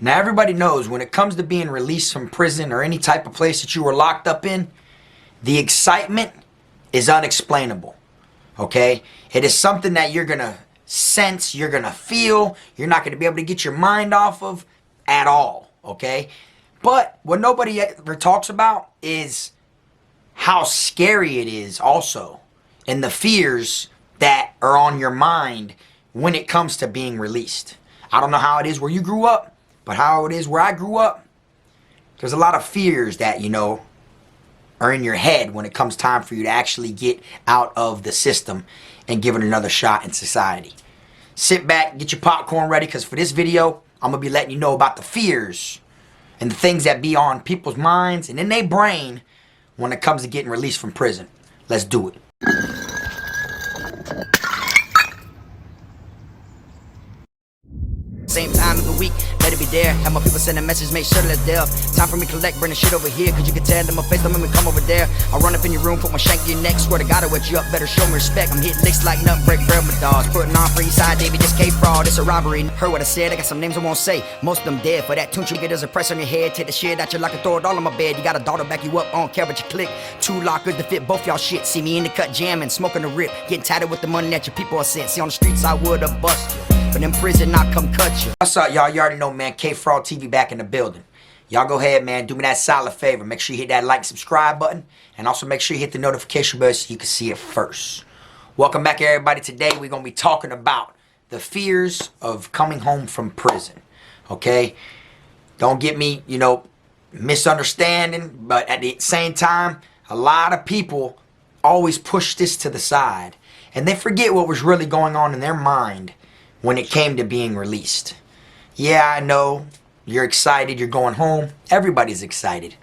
Now everybody knows when it comes to being released from prison or any type of place that you were locked up in, the excitement is unexplainable, okay? It is something that you're gonna sense, you're gonna feel, you're not gonna be able to get your mind off of at all, okay? But what nobody ever talks about is how scary it is also, and the fears that are on your mind when it comes to being released. I don't know how it is where you grew up, but how it is where I grew up, there's a lot of fears that, you know, are in your head when it comes time for you to actually get out of the system and give it another shot in society. Sit back, get your popcorn ready, because for this video, I'm going to be letting you know about the fears and the things that be on people's minds and in their brain when it comes to getting released from prison. Let's do it. Same time of the week, better be there. Have my people send a message, make sure that they're there. Time for me to collect, bring the shit over here, cause you can tell in my face, don't make me come over there. I'll run up in your room, put my shank in your neck, swear to God I wet you up, better show me respect. I'm hitting licks like nut break bread with dogs. Putting on for east side, David, this Kfrog, it's a robbery. Heard what I said, I got some names I won't say. Most of them dead, for that tune you get there's a price on your head. Take the shit out your locker, throw it all on my bed. You got a daughter back you up, on care what you click. 2 lockers to fit both y'all shit. See me in the cut jamming, smoking the rip, getting tighter with the money that your people are sent. See on the streets I would've bust you, but in prison I come cut you. What's up, y'all? You already know, man. Kfrogtv back in the building. Y'all go ahead, man. Do me that solid favor. Make sure you hit that like, subscribe button. And also make sure you hit the notification bell so you can see it first. Welcome back, everybody. Today, we're going to be talking about the fears of coming home from prison. Okay? Don't get me, you know, misunderstanding. But at the same time, a lot of people always push this to the side. And they forget what was really going on in their mind when it came to being released. Yeah, I know, you're excited, you're going home. Everybody's excited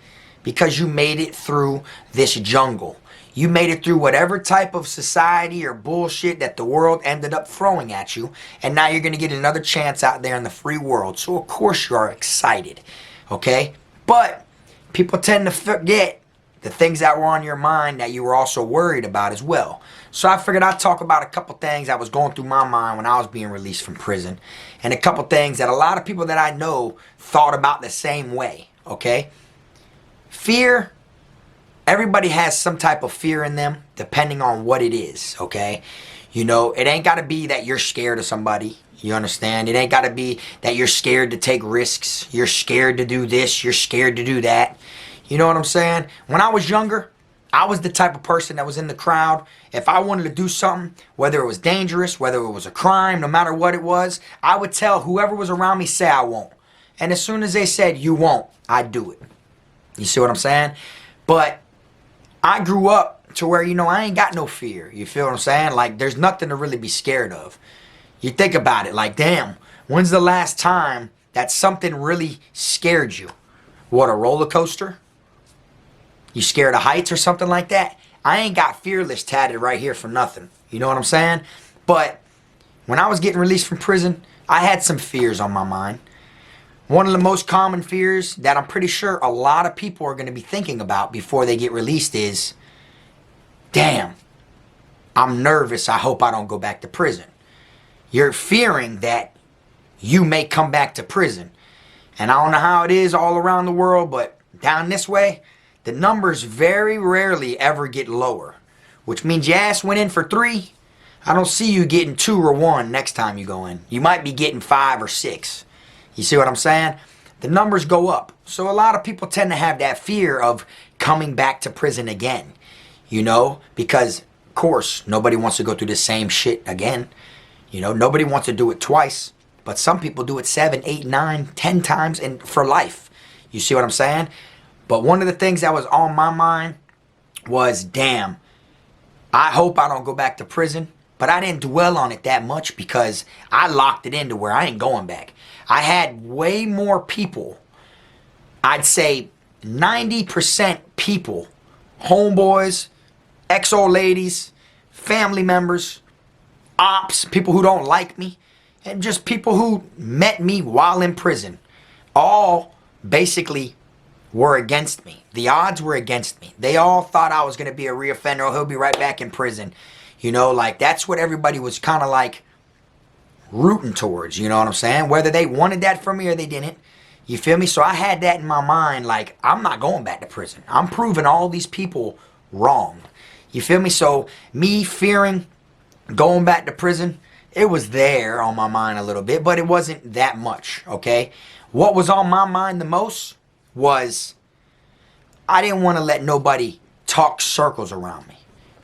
because you made it through this jungle. You made it through whatever type of society or bullshit that the world ended up throwing at you, and now you're going to get another chance out there in the free world. So of course you are excited, okay? But people tend to forget the things that were on your mind that you were also worried about as well. So I figured I'd talk about a couple things that was going through my mind when I was being released from prison. And a couple things that a lot of people that I know thought about the same way, okay? Fear, everybody has some type of fear in them depending on what it is, okay? You know, it ain't got to be that you're scared of somebody. You understand? It ain't got to be that you're scared to take risks. You're scared to do this. You're scared to do that. You know what I'm saying? When I was younger, I was the type of person that was in the crowd. If I wanted to do something, whether it was dangerous, whether it was a crime, no matter what it was, I would tell whoever was around me, say I won't. And as soon as they said, you won't, I'd do it. You see what I'm saying? But I grew up to where, you know, I ain't got no fear. You feel what I'm saying? Like, there's nothing to really be scared of. You think about it, like, damn, when's the last time that something really scared you? What, a roller coaster? You scared of heights or something like that? I ain't got fearless tatted right here for nothing. You know what I'm saying? But when I was getting released from prison, I had some fears on my mind. One of the most common fears that I'm pretty sure a lot of people are going to be thinking about before they get released is, damn, I'm nervous. I hope I don't go back to prison. You're fearing that you may come back to prison. And I don't know how it is all around the world, but down this way, the numbers very rarely ever get lower, which means your ass went in for 3. I don't see you getting 2 or 1 next time you go in. You might be getting 5 or 6. You see what I'm saying? The numbers go up. So a lot of people tend to have that fear of coming back to prison again, you know, because of course nobody wants to go through the same shit again. You know, nobody wants to do it twice, but some people do it 7, 8, 9, 10 times and for life. You see what I'm saying? But one of the things that was on my mind was, damn, I hope I don't go back to prison. But I didn't dwell on it that much because I locked it into where I ain't going back. I had way more people, I'd say 90% people, homeboys, ex-old ladies, family members, ops, people who don't like me, and just people who met me while in prison, all basically were against me. The odds were against me. They all thought I was going to be a reoffender, or he'll be right back in prison. You know, like, that's what everybody was kind of like rooting towards, you know what I'm saying? Whether they wanted that from me or they didn't, You feel me? So I had that in my mind, like, I'm not going back to prison. I'm proving all these people wrong. You feel me? So me fearing going back to prison, it was there on my mind a little bit, but it wasn't that much, okay? What was on my mind the most was I didn't want to let nobody talk circles around me,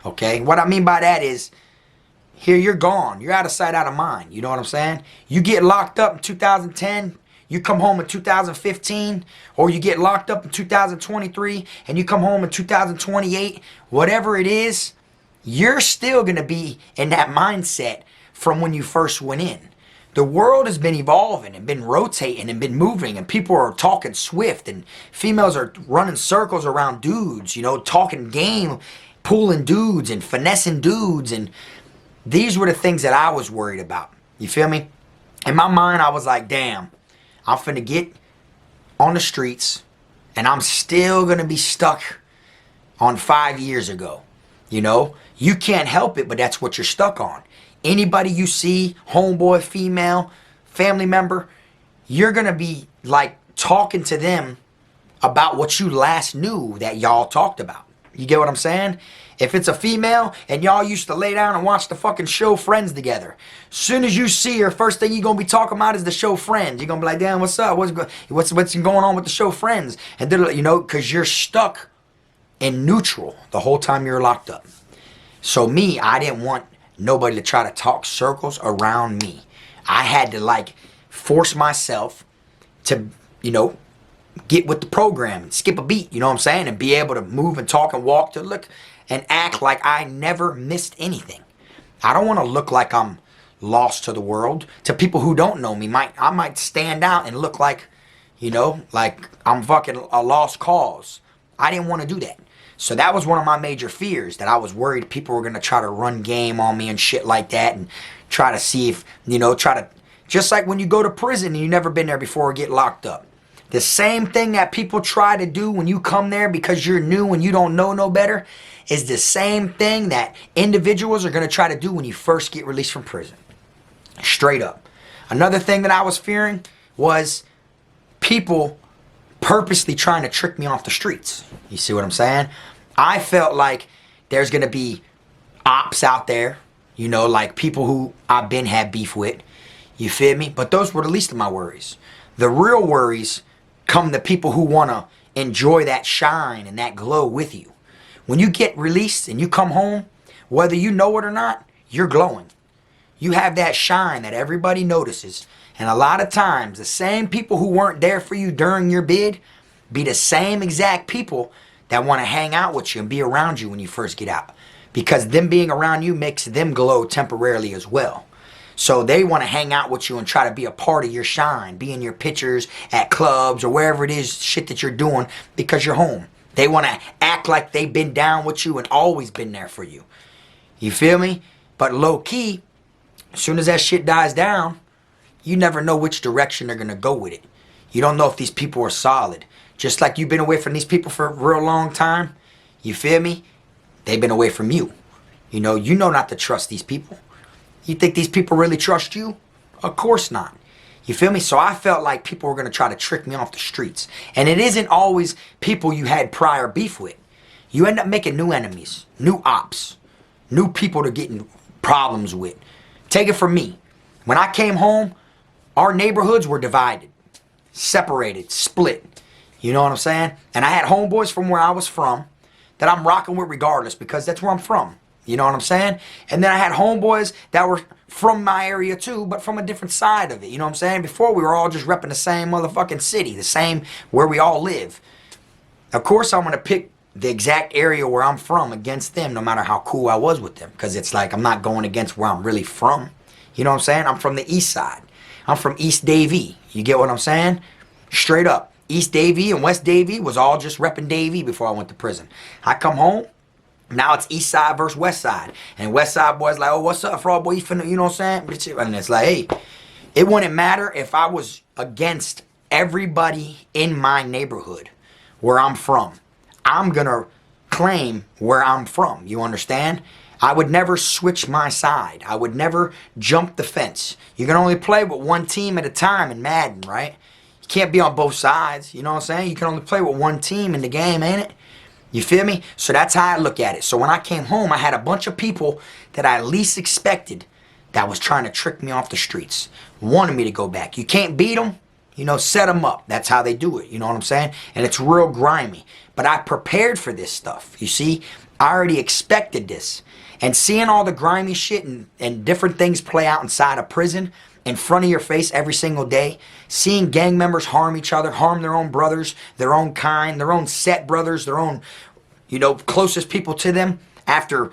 okay? What I mean by that is, here you're gone. You're out of sight, out of mind. You know what I'm saying? You get locked up in 2010, you come home in 2015, or you get locked up in 2023, and you come home in 2028, whatever it is, you're still going to be in that mindset from when you first went in. The world has been evolving and been rotating and been moving, and people are talking swift, and females are running circles around dudes, you know, talking game, pulling dudes and finessing dudes, and these were the things that I was worried about. You feel me? In my mind, I was like, damn, I'm finna get on the streets, and I'm still gonna be stuck on 5 years ago. You know, you can't help it, but that's what you're stuck on. Anybody you see, homeboy, female, family member, you're gonna be like talking to them about what you last knew that y'all talked about. You get what I'm saying? If it's a female and y'all used to lay down and watch the fucking show Friends together, soon as you see her, first thing you're gonna be talking about is the show Friends. You're gonna be like, damn, what's up? What's going on with the show Friends? And then, you know, because you're stuck in neutral the whole time you're locked up. So me, I didn't want nobody to try to talk circles around me. I had to like force myself to, you know, get with the program and skip a beat, you know what I'm saying? And be able to move and talk and walk to look and act like I never missed anything. I don't want to look like I'm lost to the world. To people who don't know me, I might stand out and look like, you know, like I'm fucking a lost cause. I didn't want to do that. So that was one of my major fears, that I was worried people were going to try to run game on me and shit like that, and try to see if, you know, just like when you go to prison and you've never been there before or get locked up. The same thing that people try to do when you come there because you're new and you don't know no better is the same thing that individuals are going to try to do when you first get released from prison. Straight up. Another thing that I was fearing was people purposely trying to trick me off the streets. You see what I'm saying? I felt like there's going to be ops out there, you know, like people who I've been had beef with. You feel me? But those were the least of my worries. The real worries come to people who want to enjoy that shine and that glow with you. When you get released and you come home, whether you know it or not, you're glowing. You have that shine that everybody notices. And a lot of times, the same people who weren't there for you during your bid be the same exact people that want to hang out with you and be around you when you first get out. Because them being around you makes them glow temporarily as well. So they want to hang out with you and try to be a part of your shine, be in your pictures at clubs or wherever it is shit that you're doing because you're home. They want to act like they've been down with you and always been there for you. You feel me? But low key, as soon as that shit dies down, you never know which direction they're going to go with it. You don't know if these people are solid. Just like you've been away from these people for a real long time, you feel me? They've been away from you. You know not to trust these people. You think these people really trust you? Of course not. You feel me? So I felt like people were going to try to trick me off the streets. And it isn't always people you had prior beef with. You end up making new enemies, new ops, new people to get in problems with. Take it from me. When I came home, our neighborhoods were divided, separated, split. You know what I'm saying? And I had homeboys from where I was from that I'm rocking with regardless because that's where I'm from. You know what I'm saying? And then I had homeboys that were from my area too, but from a different side of it. You know what I'm saying? Before we were all just repping the same motherfucking city, the same where we all live. Of course I'm going to pick the exact area where I'm from against them no matter how cool I was with them. Because it's like I'm not going against where I'm really from. You know what I'm saying? I'm from the east side. I'm from East Davie. You get what I'm saying? Straight up. East Davie and West Davie was all just repping Davie before I went to prison. I come home. Now it's east side versus west side. And west side boys like, oh, what's up, fraud boy? You finna, you know what I'm saying? And it's like, hey, it wouldn't matter if I was against everybody in my neighborhood where I'm from. I'm gonna claim where I'm from. You understand? I would never switch my side. I would never jump the fence. You can only play with one team at a time in Madden, right? You can't be on both sides. You know what I'm saying? You can only play with one team in the game, ain't it? You feel me? So that's how I look at it. So when I came home, I had a bunch of people that I least expected that was trying to trick me off the streets, wanted me to go back. You can't beat them, you know, set them up. That's how they do it, you know what I'm saying? And it's real grimy. But I prepared for this stuff, you see? I already expected this. And seeing all the grimy shit and different things play out inside a prison in front of your face every single day, seeing gang members harm each other, harm their own brothers, their own kind, their own set brothers, their own, you know, closest people to them, after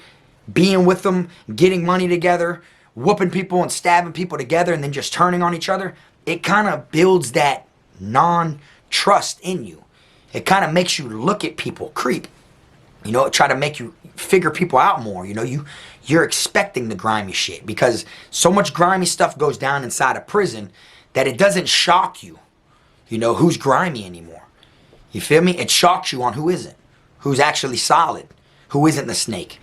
being with them, getting money together, whooping people and stabbing people together and then just turning on each other, it kind of builds that non-trust in you. It kind of makes you look at people creep. You know, try to make you figure people out more. You know, you're expecting the grimy shit because so much grimy stuff goes down inside a prison that it doesn't shock you, you know, who's grimy anymore. You feel me? It shocks you on who isn't, who's actually solid, who isn't the snake.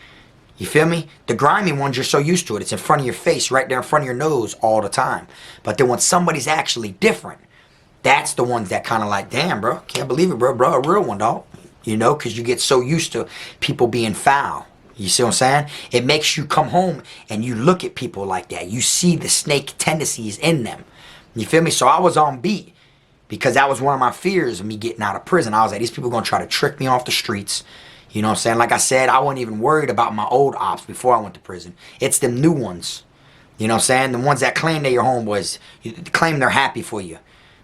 You feel me? The grimy ones, you're so used to it. It's in front of your face, right there in front of your nose all the time. But then when somebody's actually different, that's the ones that kind of like, damn, bro, can't believe it, bro, a real one, dog. You know, because you get so used to people being foul. You see what I'm saying? It makes you come home and you look at people like that. You see the snake tendencies in them. You feel me? So I was on beat because that was one of my fears of me getting out of prison. I was like, these people are going to try to trick me off the streets. You know what I'm saying? Like I said, I wasn't even worried about my old ops before I went to prison. It's them new ones. You know what I'm saying? The ones that claim they're your homeboys. Claim they're happy for you.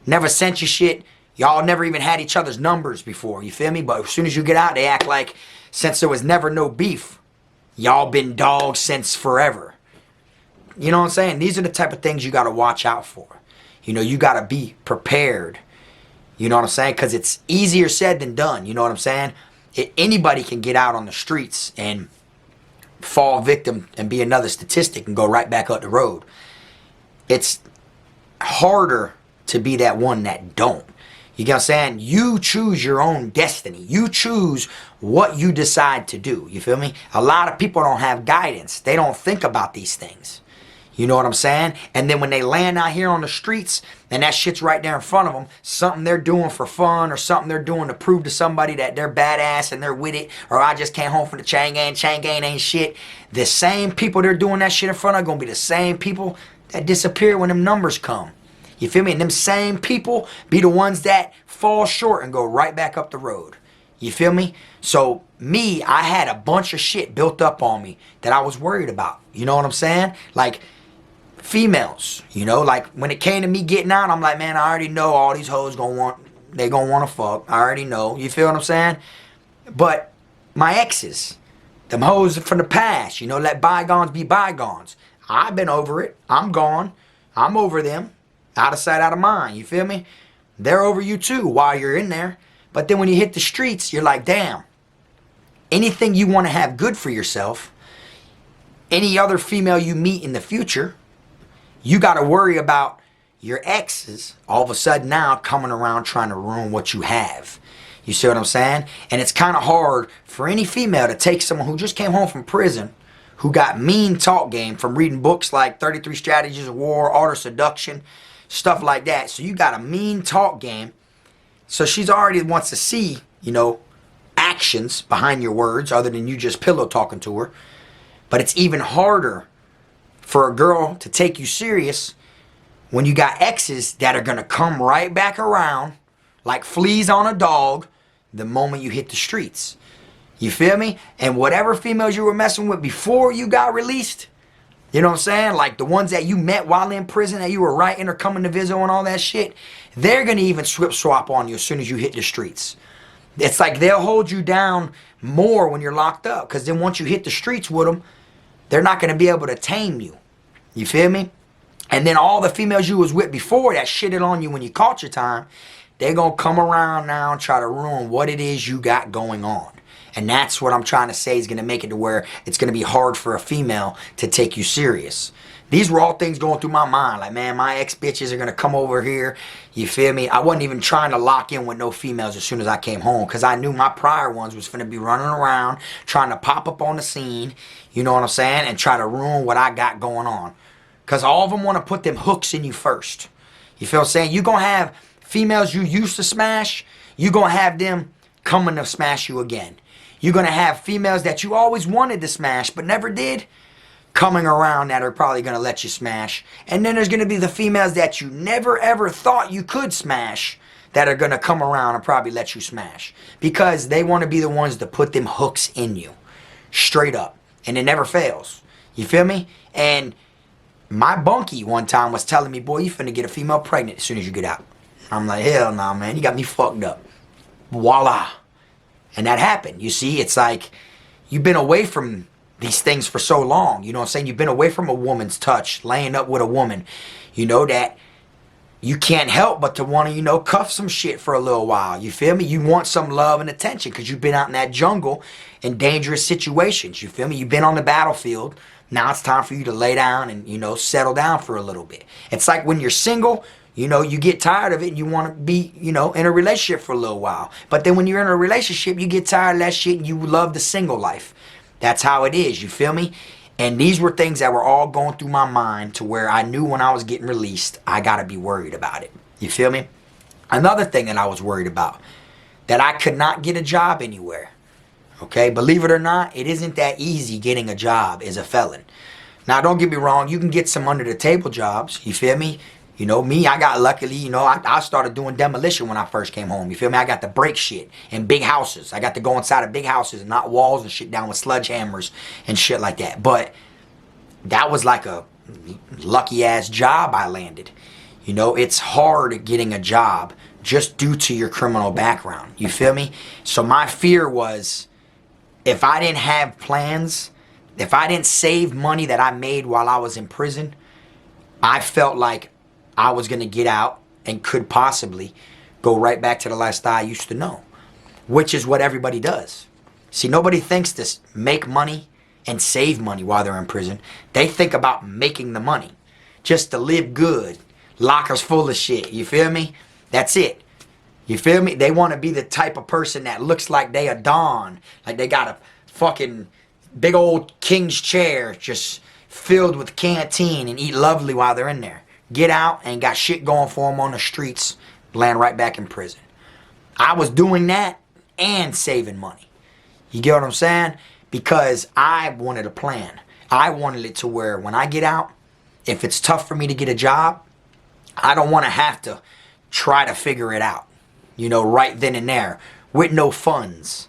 Never sent you shit. Y'all never even had each other's numbers before, you feel me? But as soon as you get out, they act like since there was never no beef, y'all been dogs since forever. You know what I'm saying? These are the type of things you got to watch out for. You know, you got to be prepared. You know what I'm saying? Because it's easier said than done. You know what I'm saying? Anybody can get out on the streets and fall victim and be another statistic and go right back up the road. It's harder to be that one that don't. You get what I'm saying? You choose your own destiny. You choose what you decide to do. You feel me? A lot of people don't have guidance. They don't think about these things. You know what I'm saying? And then when they land out here on the streets and that shit's right there in front of them, something they're doing for fun or something they're doing to prove to somebody that they're badass and they're with it, or I just came home from the chain gang ain't shit. The same people they're doing that shit in front of are going to be the same people that disappear when them numbers come. You feel me? And them same people be the ones that fall short and go right back up the road. You feel me? So me, I had a bunch of shit built up on me that I was worried about. You know what I'm saying? Like females, you know, like when it came to me getting out, I'm like, man, I already know all these hoes they gonna want to fuck. I already know. You feel what I'm saying? But my exes, them hoes from the past, you know, let bygones be bygones. I've been over it. I'm gone. I'm over them. Out of sight, out of mind. You feel me? They're over you too while you're in there. But then when you hit the streets, you're like, damn. Anything you want to have good for yourself, any other female you meet in the future, you got to worry about your exes all of a sudden now coming around trying to ruin what you have. You see what I'm saying? And it's kind of hard for any female to take someone who just came home from prison, who got mean talk game from reading books like 33 Strategies of War, Art of Seduction, stuff like that. So you got a mean talk game. So she's already wants to see, you know, actions behind your words other than you just pillow talking to her. But it's even harder for a girl to take you serious when you got exes that are going to come right back around like fleas on a dog the moment you hit the streets. You feel me? And whatever females you were messing with before you got released, you know what I'm saying? Like the ones that you met while in prison that you were writing or coming to visit and all that shit, they're going to even swap on you as soon as you hit the streets. It's like they'll hold you down more when you're locked up, because then once you hit the streets with them, they're not going to be able to tame you. You feel me? And then all the females you was with before that shitted on you when you caught your time, they're going to come around now and try to ruin what it is you got going on. And that's what I'm trying to say is going to make it to where it's going to be hard for a female to take you serious. These were all things going through my mind. Like, man, my ex-bitches are going to come over here. You feel me? I wasn't even trying to lock in with no females as soon as I came home, because I knew my prior ones was going to be running around trying to pop up on the scene, you know what I'm saying, and try to ruin what I got going on. Because all of them want to put them hooks in you first. You feel what I'm saying? You're going to have females you used to smash, you're going to have them coming to smash you again. You're going to have females that you always wanted to smash but never did coming around that are probably going to let you smash. And then there's going to be the females that you never ever thought you could smash that are going to come around and probably let you smash. Because they want to be the ones to put them hooks in you. Straight up. And it never fails. You feel me? And my bunkie one time was telling me, boy, you finna get a female pregnant as soon as you get out. I'm like, hell nah, man. You got me fucked up. Voila. And that happened. You see, it's like you've been away from these things for so long. You know what I'm saying? You've been away from a woman's touch, laying up with a woman. You know that you can't help but to want to, you know, cuff some shit for a little while. You feel me? You want some love and attention because you've been out in that jungle in dangerous situations. You feel me? You've been on the battlefield. Now it's time for you to lay down and, you know, settle down for a little bit. It's like when you're single, you know, you get tired of it and you want to be, you know, in a relationship for a little while. But then when you're in a relationship, you get tired of that shit and you love the single life. That's how it is, you feel me? And these were things that were all going through my mind to where I knew when I was getting released, I got to be worried about it. You feel me? Another thing that I was worried about, that I could not get a job anywhere. Okay, believe it or not, it isn't that easy getting a job as a felon. Now, don't get me wrong, you can get some under the table jobs, you feel me? You know, me, I got luckily, you know, I started doing demolition when I first came home. You feel me? I got to break shit in big houses. I got to go inside of big houses and knock walls and shit down with sledgehammers and shit like that. But that was like a lucky ass job I landed. You know, it's hard getting a job just due to your criminal background. You feel me? So my fear was, if I didn't have plans, if I didn't save money that I made while I was in prison, I felt like I was going to get out and could possibly go right back to the lifestyle I used to know, which is what everybody does. See, nobody thinks to make money and save money while they're in prison. They think about making the money just to live good, lockers full of shit. You feel me? That's it. You feel me? They want to be the type of person that looks like they a Don, like they got a fucking big old king's chair just filled with canteen and eat lovely while they're in there. Get out and got shit going for them on the streets, land right back in prison. I was doing that and saving money. You get what I'm saying? Because I wanted a plan. I wanted it to where when I get out, if it's tough for me to get a job, I don't want to have to try to figure it out, you know, right then and there with no funds.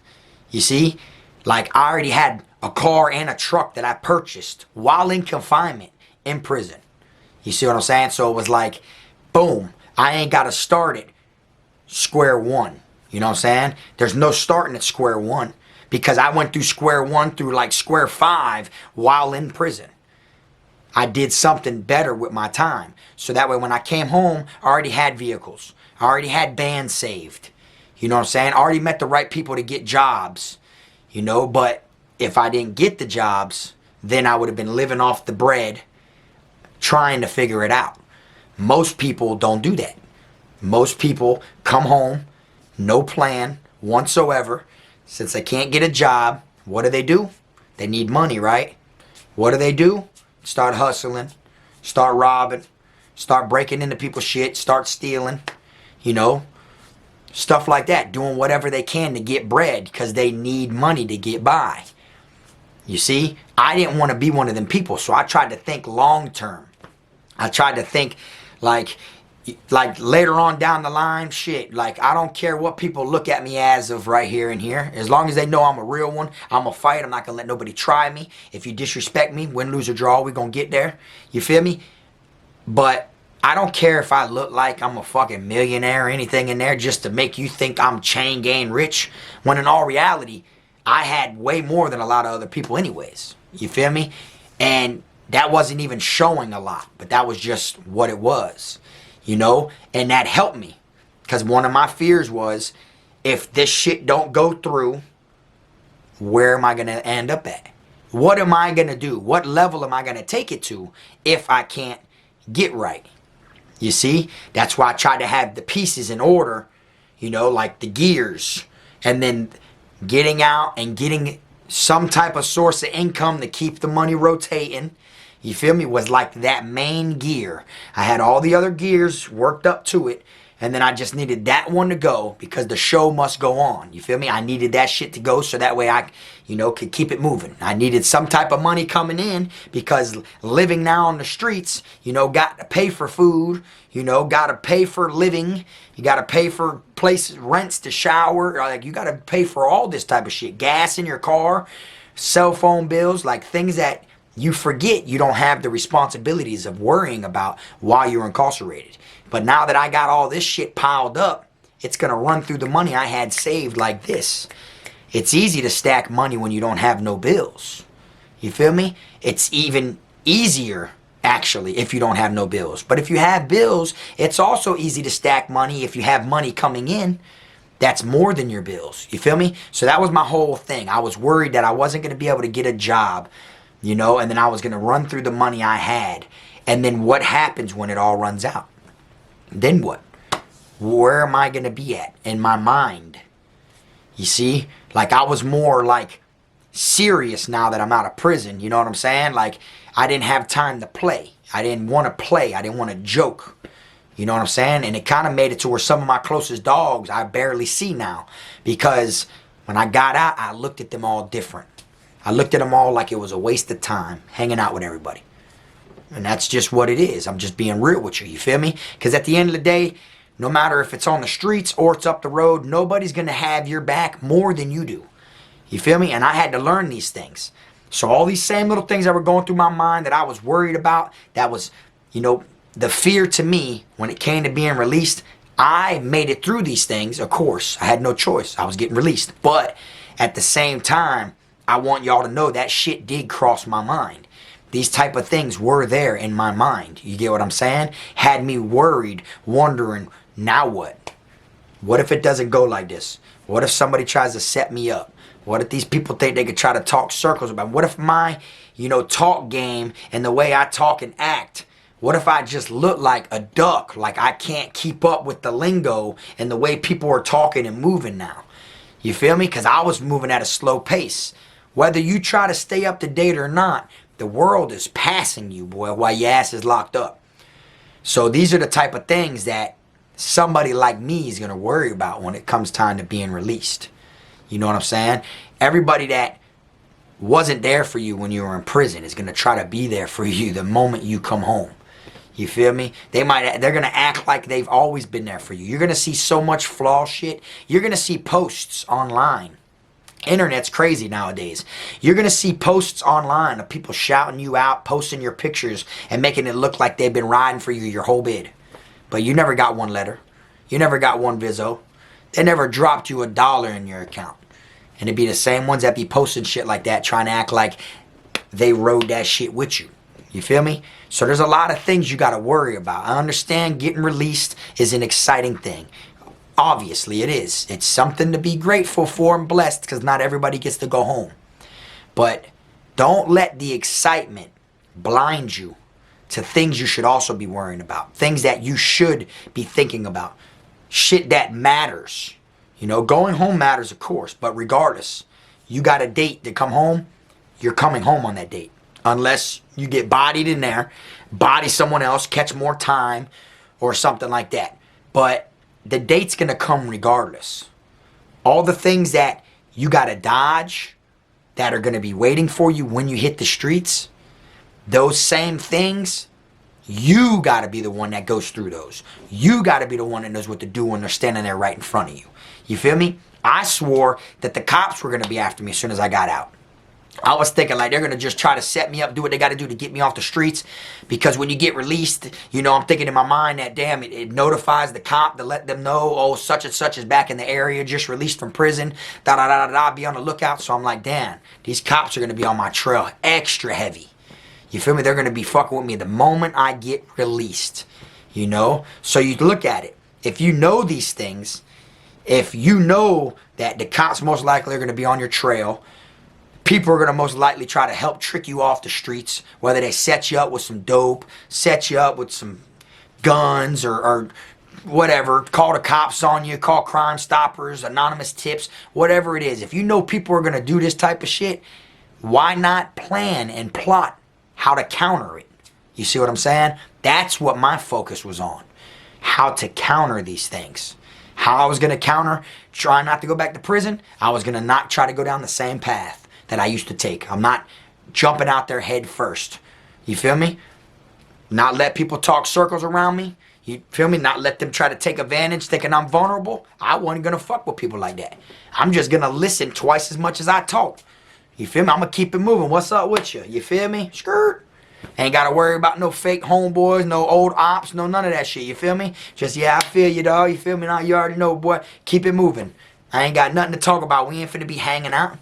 You see? Like, I already had a car and a truck that I purchased while in confinement in prison. You see what I'm saying? So it was like, boom, I ain't got to start at square one. You know what I'm saying? There's no starting at square one because I went through square one through like square five while in prison. I did something better with my time. So that way when I came home, I already had vehicles. I already had bands saved. You know what I'm saying? I already met the right people to get jobs. You know, but if I didn't get the jobs, then I would have been living off the bread trying to figure it out. Most people don't do that. Most people come home, no plan whatsoever. Since they can't get a job, what do? They need money, right? What do? Start hustling, start robbing, start breaking into people's shit, start stealing, you know, stuff like that. Doing whatever they can to get bread because they need money to get by. You see, I didn't want to be one of them people, so I tried to think long term. I tried to think like later on down the line, shit, like I don't care what people look at me as of right here and here. As long as they know I'm a real one, I'm going to fight. I'm not going to let nobody try me. If you disrespect me, win, lose, or draw, we're going to get there. You feel me? But I don't care if I look like I'm a fucking millionaire or anything in there just to make you think I'm chain gang rich, when in all reality, I had way more than a lot of other people anyways. You feel me? And that wasn't even showing a lot, but that was just what it was, you know? And that helped me because one of my fears was, if this shit don't go through, where am I going to end up at? What am I going to do? What level am I going to take it to if I can't get right? You see? That's why I tried to have the pieces in order, you know, like the gears, and then getting out and getting some type of source of income to keep the money rotating. You feel me? Was like that main gear. I had all the other gears worked up to it. And then I just needed that one to go because the show must go on. You feel me? I needed that shit to go so that way I, could keep it moving. I needed some type of money coming in because living now on the streets, got to pay for food, got to pay for living. You got to pay for places, rents to shower. Like, you got to pay for all this type of shit. Gas in your car, cell phone bills, like things that you forget you don't have the responsibilities of worrying about while you're incarcerated. But now that I got all this shit piled up, it's going to run through the money I had saved like this. It's easy to stack money when you don't have no bills. You feel me? It's even easier, actually, if you don't have no bills. But if you have bills, it's also easy to stack money if you have money coming in that's more than your bills. You feel me? So that was my whole thing. I was worried that I wasn't going to be able to get a job, and then I was going to run through the money I had. And then what happens when it all runs out? Then what? Where am I going to be at in my mind? You see? Like, I was more like serious now that I'm out of prison. You know what I'm saying? Like, I didn't have time to play. I didn't want to play. I didn't want to joke. You know what I'm saying? And it kind of made it to where some of my closest dogs I barely see now. Because when I got out, I looked at them all different. I looked at them all like it was a waste of time hanging out with everybody. And that's just what it is. I'm just being real with you. You feel me? Because at the end of the day, no matter if it's on the streets or it's up the road, nobody's going to have your back more than you do. You feel me? And I had to learn these things. So all these same little things that were going through my mind that I was worried about, that was, the fear to me when it came to being released, I made it through these things, of course. I had no choice. I was getting released. But at the same time, I want y'all to know that shit did cross my mind. These type of things were there in my mind. You get what I'm saying? Had me worried, wondering, now what? What if it doesn't go like this? What if somebody tries to set me up? What if these people think they could try to talk circles about me? What if my, talk game and the way I talk and act, what if I just look like a duck, like I can't keep up with the lingo and the way people are talking and moving now? You feel me? Because I was moving at a slow pace. Whether you try to stay up to date or not, the world is passing you, boy, while your ass is locked up. So these are the type of things that somebody like me is going to worry about when it comes time to being released. You know what I'm saying? Everybody that wasn't there for you when you were in prison is going to try to be there for you the moment you come home. You feel me? They're going to act like they've always been there for you. You're going to see so much flaw shit. You're going to see posts online. Internet's crazy nowadays. You're going to see posts online of people shouting you out, posting your pictures, and making it look like they've been riding for you your whole bid. But you never got one letter. You never got one viso. They never dropped you $1 in your account. And it'd be the same ones that be posting shit like that, trying to act like they rode that shit with you. You feel me? So there's a lot of things you got to worry about. I understand getting released is an exciting thing. Obviously it is. It's something to be grateful for and blessed because not everybody gets to go home. But don't let the excitement blind you to things you should also be worrying about. Things that you should be thinking about. Shit that matters. Going home matters, of course. But regardless, you got a date to come home, you're coming home on that date. Unless you get bodied in there, body someone else, catch more time, or something like that. But the date's going to come regardless. All the things that you got to dodge that are going to be waiting for you when you hit the streets, those same things, you got to be the one that goes through those. You got to be the one that knows what to do when they're standing there right in front of you. You feel me? I swore that the cops were going to be after me as soon as I got out. I was thinking like they're going to just try to set me up, do what they got to do to get me off the streets. Because when you get released, I'm thinking in my mind that, damn, it notifies the cop to let them know, oh, such and such is back in the area, just released from prison, da-da-da-da-da, be on the lookout. So I'm like, damn, these cops are going to be on my trail extra heavy. You feel me? They're going to be fucking with me the moment I get released, So you look at it. If you know these things, if you know that the cops most likely are going to be on your trail, people are going to most likely try to help trick you off the streets, whether they set you up with some dope, set you up with some guns or whatever, call the cops on you, call Crime Stoppers, anonymous tips, whatever it is. If you know people are going to do this type of shit, why not plan and plot how to counter it? You see what I'm saying? That's what my focus was on. how to counter these things. How I was going to counter, try not to go back to prison. I was going to not try to go down the same path that I used to take. I'm not jumping out there head first. You feel me? Not let people talk circles around me. You feel me? Not let them try to take advantage thinking I'm vulnerable. I wasn't going to fuck with people like that. I'm just going to listen twice as much as I talk. You feel me? I'm going to keep it moving. What's up with you? You feel me? Skirt. Ain't got to worry about no fake homeboys, no old ops, no none of that shit. You feel me? Just, yeah, I feel you, dog. You feel me? Now you already know, boy. Keep it moving. I ain't got nothing to talk about. We ain't finna be hanging out.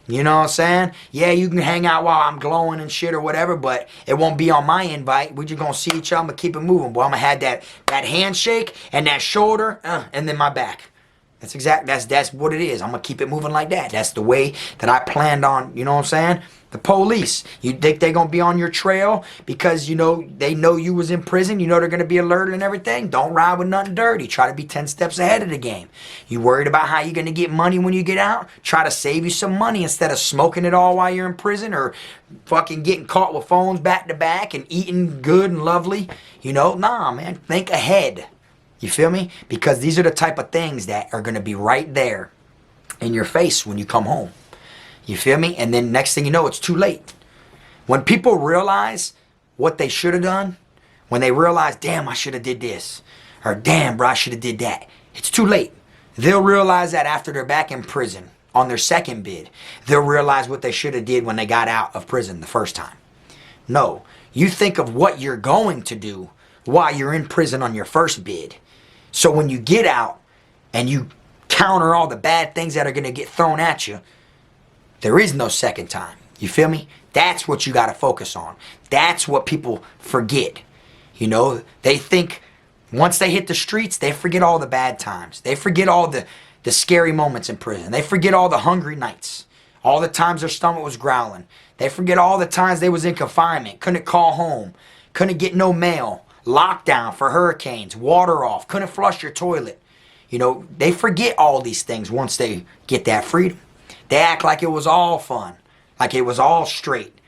You know what I'm saying? Yeah, you can hang out while I'm glowing and shit or whatever, but it won't be on my invite. We just gonna see each other. I'm gonna keep it moving, boy. I'm gonna have that handshake and that shoulder, and then my back. That's what it is. I'm gonna keep it moving like that. That's the way that I planned on, you know what I'm saying? The police, you think they're gonna be on your trail because you know they know you was in prison, you know they're gonna be alerted and everything. Don't ride with nothing dirty. Try to be 10 steps ahead of the game. You worried about how you're gonna get money when you get out? Try to save you some money instead of smoking it all while you're in prison or fucking getting caught with phones back to back and eating good and lovely. You know, nah, man, think ahead. You feel me? Because these are the type of things that are gonna be right there in your face when you come home. You feel me? And then next thing you know, it's too late. When people realize what they should have done, when they realize, damn, I should have did this, or damn, bro, I should have did that, it's too late. They'll realize that after they're back in prison on their second bid. They'll realize what they should have did when they got out of prison the first time. No, you think of what you're going to do while you're in prison on your first bid. So when you get out and you counter all the bad things that are going to get thrown at you, there is no second time. You feel me? That's what you got to focus on. That's what people forget. You know, they think once they hit the streets, they forget all the bad times. They forget all the scary moments in prison. They forget all the hungry nights. All the times their stomach was growling. They forget all the times they was in confinement. Couldn't call home. Couldn't get no mail. Lockdown for hurricanes. Water off. Couldn't flush your toilet. You know, they forget all these things once they get that freedom. They act like it was all fun, like it was all straight,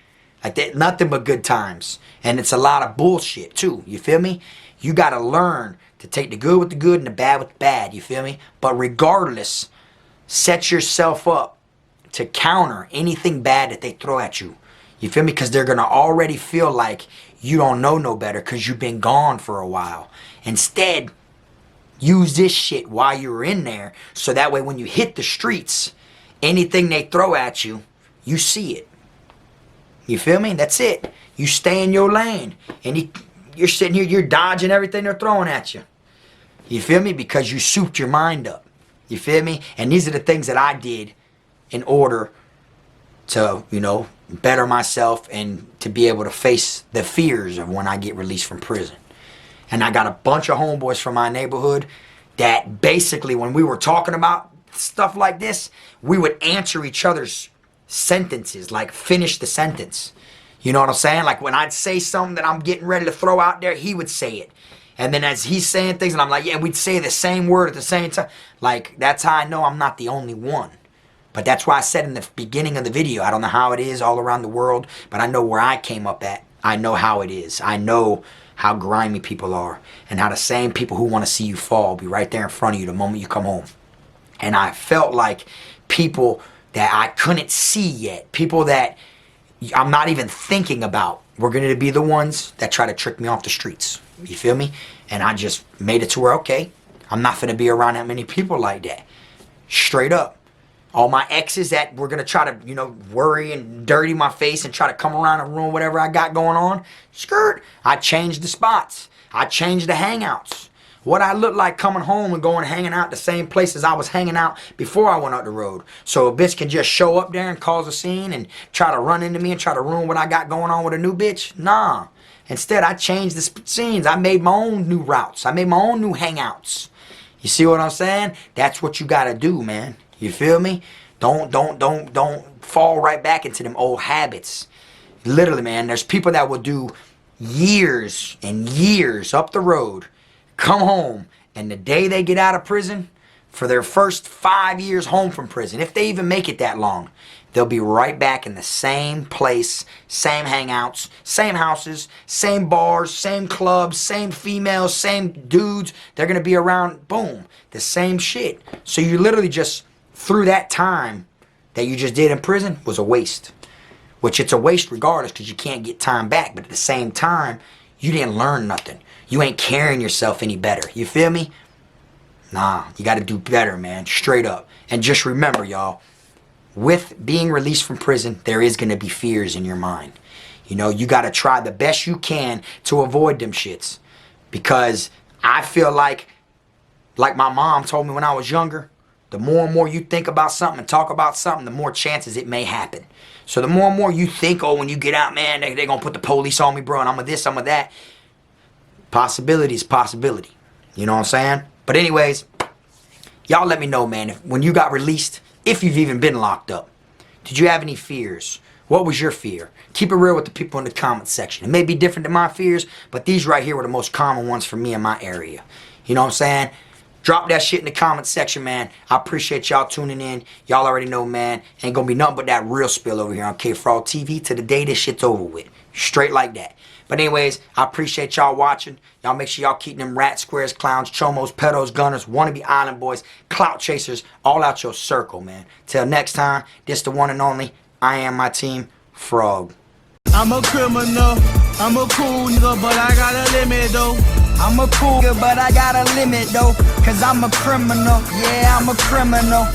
like that, nothing but good times. And it's a lot of bullshit too, you feel me? You gotta learn to take the good with the good and the bad with the bad, you feel me? But regardless, set yourself up to counter anything bad that they throw at you. You feel me? Because they're gonna already feel like you don't know no better because you've been gone for a while. Instead, use this shit while you're in there so that way when you hit the streets, anything they throw at you, you see it. You feel me? That's it. You stay in your lane. And you're sitting here, you're dodging everything they're throwing at you. You feel me? Because you souped your mind up. You feel me? And these are the things that I did in order to, you know, better myself and to be able to face the fears of when I get released from prison. And I got a bunch of homeboys from my neighborhood that basically when we were talking about stuff like this, we would answer each other's sentences, like finish the sentence. You know what I'm saying? Like when I'd say something that I'm getting ready to throw out there, he would say it. And then as he's saying things and I'm like, yeah, we'd say the same word at the same time. Like that's how I know I'm not the only one. But that's why I said in the beginning of the video, I don't know how it is all around the world, but I know where I came up at. I know how it is. I know how grimy people are and how the same people who want to see you fall be right there in front of you the moment you come home. And I felt like people that I couldn't see yet, people that I'm not even thinking about, were going to be the ones that try to trick me off the streets. You feel me? And I just made it to where, okay, I'm not going to be around that many people like that. Straight up. All my exes that were going to try to, you know, worry and dirty my face and try to come around and ruin whatever I got going on. Skirt. I changed the spots. I changed the hangouts. What I look like coming home and going hanging out the same places I was hanging out before I went up the road. So a bitch can just show up there and cause a scene and try to run into me and try to ruin what I got going on with a new bitch. Nah. Instead, I changed the scenes. I made my own new routes. I made my own new hangouts. You see what I'm saying? That's what you gotta do, man. You feel me? Don't fall right back into them old habits. Literally, man, there's people that will do years and years up the road, come home, and the day they get out of prison, for their first 5 years home from prison, if they even make it that long, they'll be right back in the same place, same hangouts, same houses, same bars, same clubs, same females, same dudes. They're going to be around, boom, the same shit. So you literally just, through that time that you just did in prison, was a waste. Which it's a waste regardless, because you can't get time back. But at the same time, you didn't learn nothing. You ain't carrying yourself any better. You feel me? Nah, you got to do better, man. Straight up. And just remember, y'all, with being released from prison, there is going to be fears in your mind. You know, you got to try the best you can to avoid them shits. Because I feel like my mom told me when I was younger, the more and more you think about something and talk about something, the more chances it may happen. So the more and more you think, oh, when you get out, man, they're going to put the police on me, bro, and I'm of this, I'm of that. Possibility is possibility. You know what I'm saying? But anyways, y'all let me know, man, when you got released, if you've even been locked up, did you have any fears? What was your fear? Keep it real with the people in the comment section. It may be different than my fears, but these right here were the most common ones for me in my area. You know what I'm saying? Drop that shit in the comment section, man. I appreciate y'all tuning in. Y'all already know, man. Ain't gonna be nothing but that real spill over here on Kfrogtv to the day this shit's over with. Straight like that. But anyways, I appreciate y'all watching. Y'all make sure y'all keep them rats, squares, clowns, chomos, pedos, gunners, wannabe island boys, clout chasers, all out your circle, man. Till next time, this the one and only. I am my team, Frog. I'm a criminal, I'm a cool nigga, but I got a limit though. I'm a cool, but I got a limit though, cause I'm a criminal, yeah, I'm a criminal.